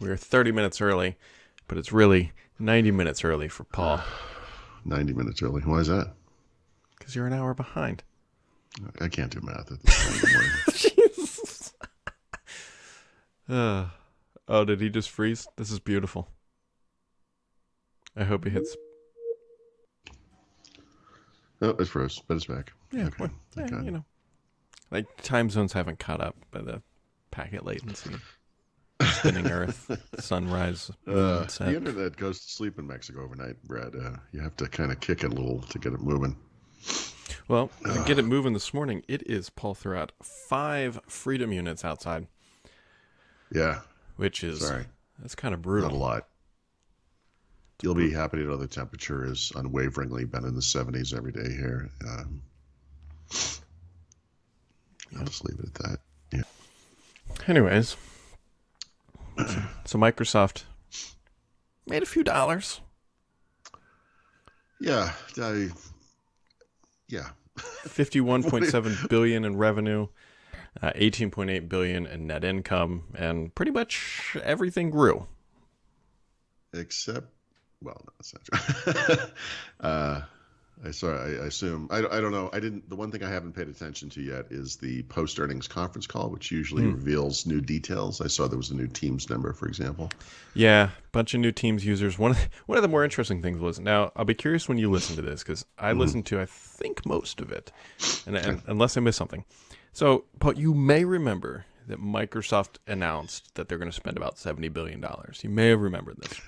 We're 30 minutes early, but it's really 90 minutes early for Paul. 90 minutes early. Why is that? Because you're an hour behind. I can't do math at this time in the morning. Jesus. Oh, did he just freeze? This is beautiful. I hope he hits. Oh, it froze, but it's back. Yeah, Okay. well, Thank God. you know, like time zones haven't caught up by the packet latency. Spinning Earth, sunrise, moon, set. The internet goes to sleep in Mexico overnight, Brad. You have to kind of kick it a little to get it moving. Well, to get it moving this morning, it is, Paul Thurrott, 5 Freedom units outside. Yeah. Which is, Sorry. That's kind of brutal. Not a lot. You'll be happy to know the temperature has unwaveringly been in the 70s every day here. I'll just leave it at that. Yeah. Anyways, so Microsoft made a few dollars. Yeah. 51.7 billion in revenue, 18.8 billion in net income, and pretty much everything grew. Except, well, no, that's not true. I assume, I don't know. The one thing I haven't paid attention to yet is the post-earnings conference call, which usually reveals new details. I saw there was a new Teams number, for example. Yeah, bunch of new Teams users. One of the more interesting things was, now I'll be curious when you listen to this, because I listened to, I think, most of it, and unless I missed something. So, Paul, you may remember that Microsoft announced that they're going to spend about $70 billion. You may have remembered this.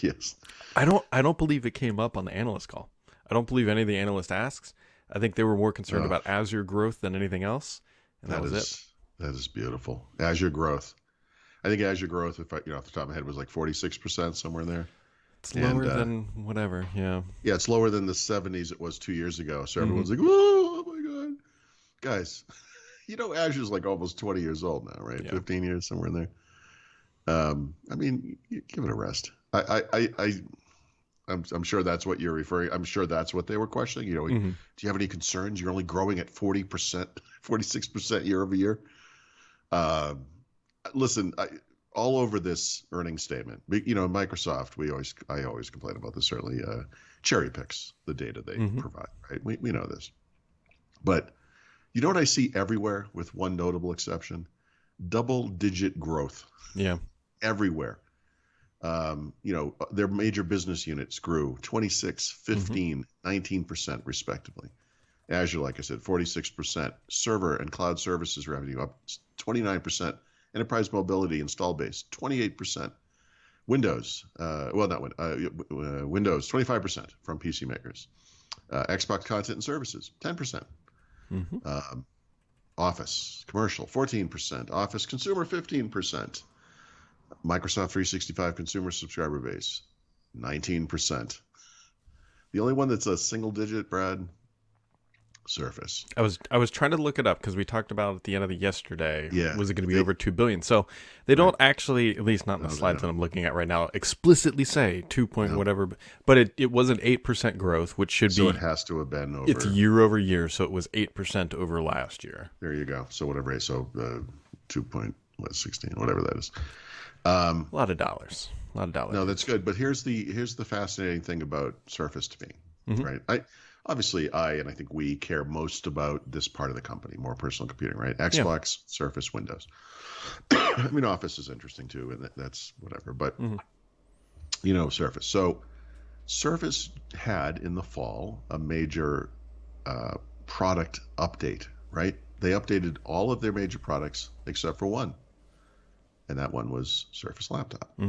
Yes. I don't believe it came up on the analyst call. I don't believe any of the analysts asks. I think they were more concerned about Azure growth than anything else, and that was it. That is beautiful. Azure growth. I think Azure growth, if off the top of my head, was like 46%, somewhere in there. It's lower than whatever, yeah. Yeah, it's lower than the 70s it was 2 years ago. So everyone's like, oh my God. Guys, Azure's like almost 20 years old now, right? Yeah. 15 years, somewhere in there. I mean, give it a rest. I'm sure that's what you're referring. I'm sure that's what they were questioning. Do you have any concerns? You're only growing at 40%, 46% year over year. Listen, all over this earnings statement, Microsoft, I always complain about this, certainly cherry picks the data they provide, right? We know this. But you know what I see everywhere with one notable exception? Double-digit growth. Yeah. Everywhere. Their major business units grew 26, 15, 19% respectively. Azure, like I said, 46%. Server and cloud services revenue up 29%. Enterprise mobility install base, 28%. Windows, Windows, 25% from PC makers. Xbox content and services, 10%. Office, commercial, 14%. Office consumer, 15%. Microsoft 365 consumer subscriber base, 19%. The only one that's a single digit, Brad, Surface. I was trying to look it up because we talked about at the end of the yesterday. Yeah, was it going to be over 2 billion? So they don't actually, at least not in the slides that I'm looking at right now, explicitly say 2 point whatever. But it was an 8% growth, which should be. So it has to have been over. It's year over year, so it was 8% over last year. There you go. So whatever. So 2.16, whatever that is. A lot of dollars. No, that's good. But here's the fascinating thing about Surface to me, right? I think we care most about this part of the company, more personal computing, right? Xbox, Surface, Windows. I mean, Office is interesting too, and that's whatever. But Surface. So Surface had in the fall a major product update, right? They updated all of their major products except for one. And that one was Surface Laptop.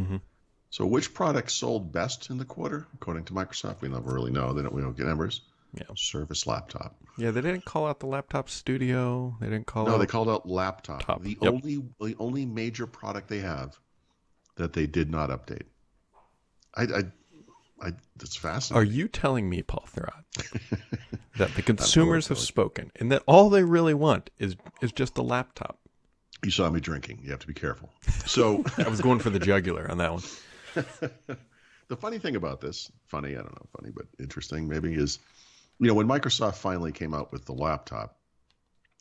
So which product sold best in the quarter, according to Microsoft? We never really know. We don't get numbers. Yeah. Surface Laptop. Yeah, they didn't call out the Laptop Studio. They didn't call out... No, they called out Laptop. The only major product they have that they did not update. That's fascinating. Are you telling me, Paul Thurrott, that the consumers have spoken and that all they really want is just a laptop? You saw me drinking. You have to be careful. So I was going for the jugular on that one. The funny thing about this, I don't know, but interesting maybe, is, when Microsoft finally came out with the laptop,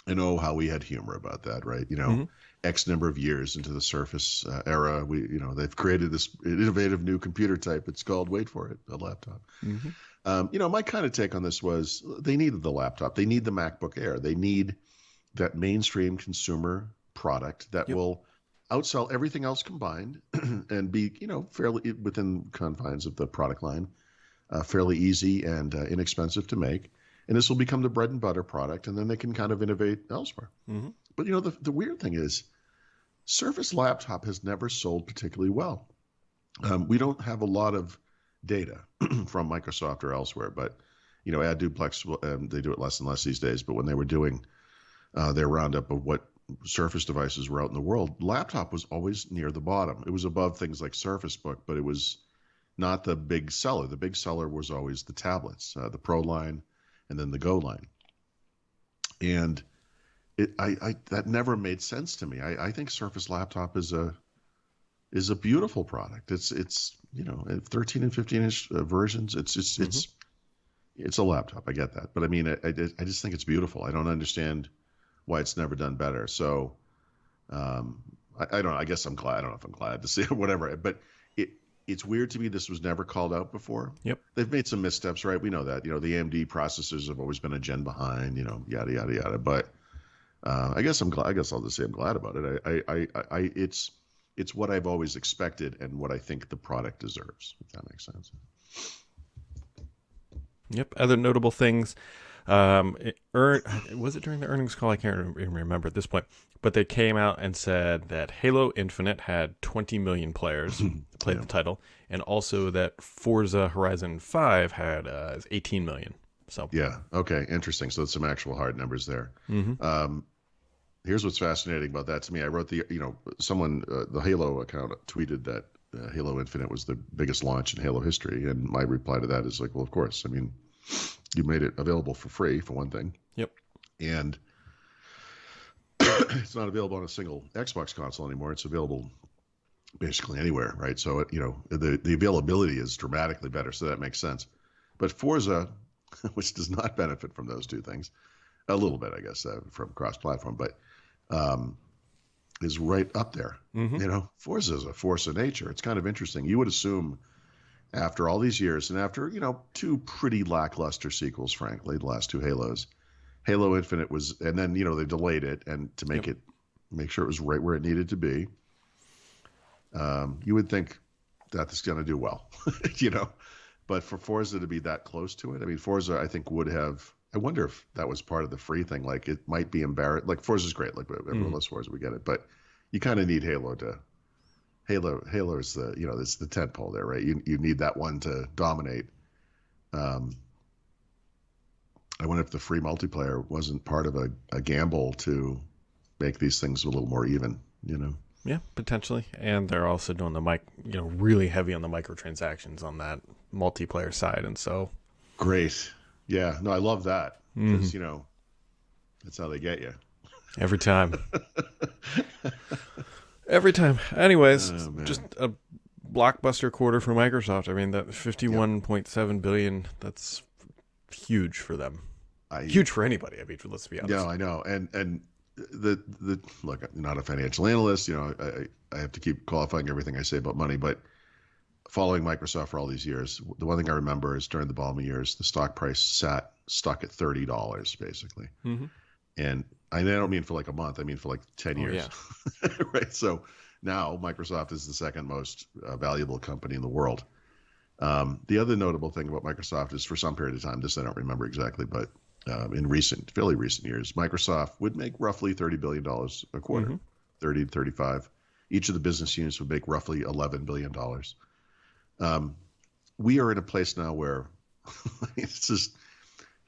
I know how we had humor about that, right? Mm-hmm. X number of years into the Surface era, they've created this innovative new computer type. It's called, wait for it, a laptop. Mm-hmm. My kind of take on this was they needed the laptop. They need the MacBook Air. They need that mainstream consumer product that will outsell everything else combined and be, fairly within confines of the product line, fairly easy and inexpensive to make. And this will become the bread and butter product, and then they can kind of innovate elsewhere. Mm-hmm. But, the weird thing is Surface Laptop has never sold particularly well. We don't have a lot of data from Microsoft or elsewhere, but, AdDuplex, they do it less and less these days. But when they were doing their roundup of what Surface devices were out in the world, laptop was always near the bottom. It was above things like Surface Book, but it was not the big seller. The big seller was always the tablets, the Pro line, and then the Go line. And that never made sense to me. I think Surface Laptop is a beautiful product. It's 13 and 15-inch versions. It's a laptop. I get that, but I mean, I just think it's beautiful. I don't understand why it's never done better. So I don't know. I guess I'm glad. I don't know if I'm glad to see it, whatever. But it's weird to me this was never called out before. Yep. They've made some missteps, right? We know that. The AMD processors have always been a gen behind. Yada yada yada. But I guess I'm glad. I guess I'll just say I'm glad about it. It's what I've always expected and what I think the product deserves. If that makes sense. Yep. Other notable things. Was it during the earnings call? I can't even remember at this point. But they came out and said that Halo Infinite had 20 million players played the title, and also that Forza Horizon 5 had 18 million. So yeah, okay, interesting. So some actual hard numbers there. Mm-hmm. Here's what's fascinating about that to me. I wrote someone the Halo account tweeted that Halo Infinite was the biggest launch in Halo history, and my reply to that is like, well, of course. I mean, you made it available for free for one thing. Yep. And it's not available on a single Xbox console anymore. It's available basically anywhere, right? So the availability is dramatically better, so that makes sense. But Forza, which does not benefit from those two things, a little bit, I guess, from cross-platform, but is right up there. Mm-hmm. Forza is a force of nature. It's kind of interesting. You would assume after all these years and after, two pretty lackluster sequels, frankly, the last two Halos, Halo Infinite was, and then, they delayed it and to make sure it was right where it needed to be. You would think that it's going to do well, but for Forza to be that close to it, I mean, Forza, I think would have, I wonder if that was part of the free thing. Like it might be embarrassed. Like Forza's great. Like everyone loves Forza, we get it. But you kind of need Halo is the, it's the tent pole there, right? You need that one to dominate. I wonder if the free multiplayer wasn't part of a gamble to make these things a little more even, Yeah, potentially. And they're also doing really heavy on the microtransactions on that multiplayer side. And so. Great. Yeah. No, I love that. Because, that's how they get you. Every time. Every time. Anyways, just a blockbuster quarter for Microsoft. I mean, that $51.7 billion, that's huge for them. Huge for anybody. I mean, let's be honest. Yeah, I know. And the look, I'm not a financial analyst. I have to keep qualifying everything I say about money. But following Microsoft for all these years, the one thing I remember is during the Balmer years, the stock price stuck at $30 basically. Mm-hmm. And I don't mean for like a month. I mean for like 10 years. Yeah. Right. So now Microsoft is the second most valuable company in the world. The other notable thing about Microsoft is for some period of time, this I don't remember exactly, but in fairly recent years, Microsoft would make roughly $30 billion a quarter, mm-hmm. 30 to 35. Each of the business units would make roughly $11 billion. We are in a place now where it's just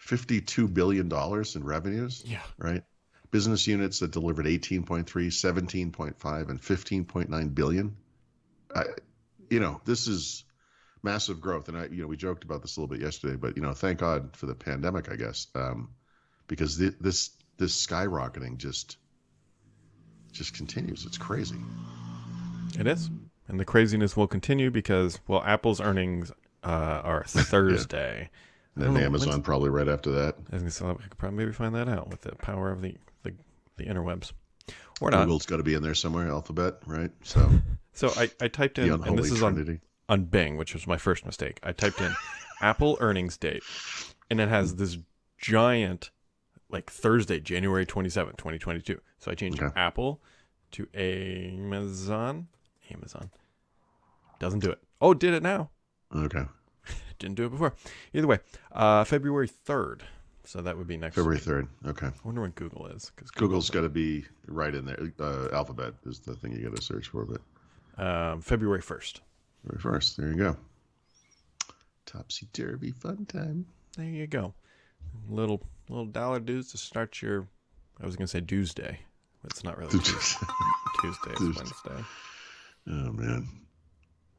$52 billion in revenues. Yeah. Right. Business units that delivered 18.3, 17.5, and 15.9 billion. This is massive growth. And we joked about this a little bit yesterday, but thank God for the pandemic, I guess, because this skyrocketing just continues. It's crazy. It is. And the craziness will continue because, Apple's earnings are Thursday. And then Amazon probably right after that. I could probably maybe find that out with the power of the the interwebs. Or not. Google's got to be in there somewhere, Alphabet, right? So I typed in, and this is on Bing, which was my first mistake. I typed in Apple earnings date, and it has this giant, like Thursday, January 27th, 2022. So I changed Apple to Amazon. Doesn't do it. Oh, did it now. Okay. Didn't do it before. Either way, February 3rd. So that would be next February week. 3rd. Okay. I wonder when Google is. Because Google's got to be right in there. Alphabet is the thing you got to search for. But February 1st. February 1st. There you go. Topsy-turvy fun time. There you go. Little dollar dues to start your, I was going to say Tuesday. But it's not really Tuesday. Tuesday is Wednesday. Oh, man.